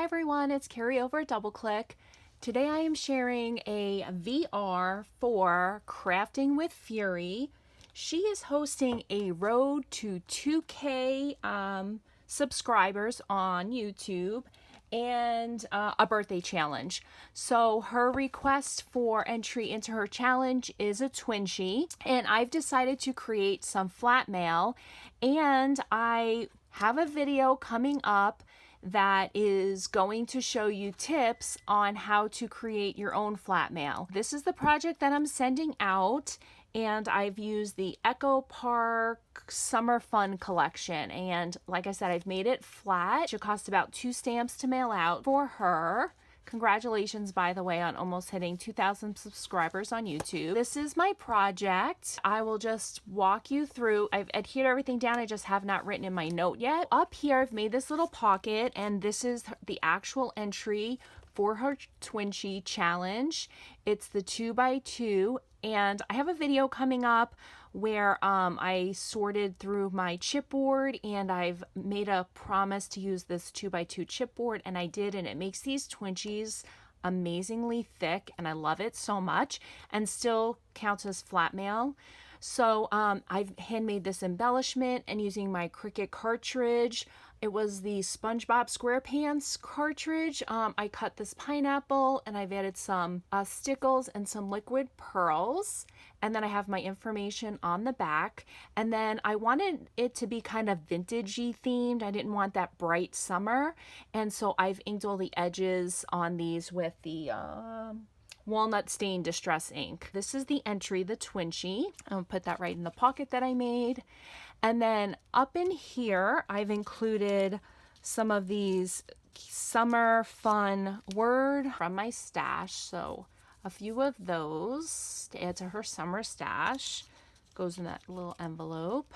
everyone, it's Carrie over at DoubleClick. Today I am sharing a VR for Crafting with Fury. She is hosting a road to 2K subscribers on YouTube and a birthday challenge. So her request for entry into her challenge is a Twinchie, and I've decided to create some flat mail, and I have a video coming up that is going to show you tips on how to create your own flat mail. This is the project that I'm sending out, and I've used the Echo Park Summer Fun collection, and like I said, I've made it flat. It should cost about 2 stamps to mail out for her. Congratulations, by the way, on almost hitting 2,000 subscribers on YouTube. This is my project. I will just walk you through. I've adhered everything down. I just have not written in my note yet. Up here, I've made this little pocket, and this is the actual entry for her Twinchie challenge. It's the 2x2, and I have a video coming up where I sorted through my chipboard, and I've made a promise to use this 2x2 chipboard, and I did, and it makes these Twinchies amazingly thick, and I love it so much, and still counts as flat mail. So I've handmade this embellishment and using my Cricut cartridge. It was the SpongeBob SquarePants cartridge. I cut this pineapple, and I've added some stickles and some liquid pearls. And then I have my information on the back. And then I wanted it to be kind of vintagey themed. I didn't want that bright summer. And so I've inked all the edges on these with the walnut stain distress ink. This is the entry, the Twinchie. I'll put that right in the pocket that I made. And then up in here, I've included some of these summer fun word from my stash. So a few of those to add to her summer stash. Goes in that little envelope.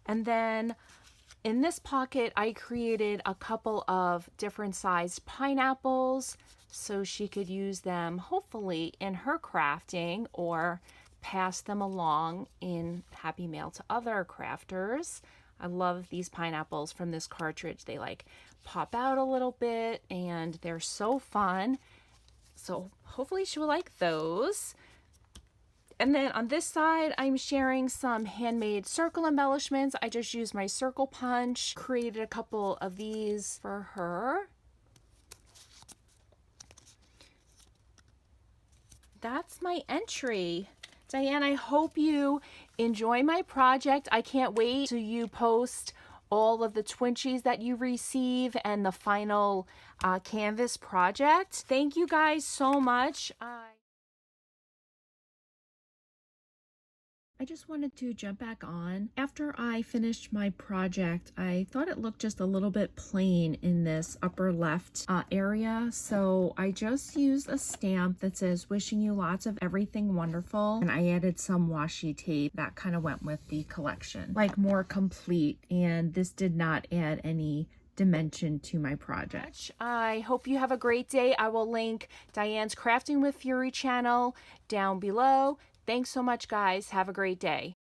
And then in this pocket, I created a couple of different sized pineapples so she could use them hopefully in her crafting or pass them along in happy mail to other crafters. I love these pineapples from this cartridge. They like pop out a little bit and they're so fun. So hopefully she will like those. And then on this side, I'm sharing some handmade circle embellishments. I just used my circle punch, created a couple of these for her. That's my entry. Diane, I hope you enjoy my project. I can't wait till you post all of the Twinchies that you receive and the final canvas project. Thank you guys so much. I just wanted to jump back on. After I finished my project, I thought it looked just a little bit plain in this upper left area. So I just used a stamp that says, wishing you lots of everything wonderful. And I added some washi tape that kind of went with the collection, like more complete. And this did not add any dimension to my project. I hope you have a great day. I will link Diane's Crafting with Fury channel down below. Thanks so much, guys. Have a great day.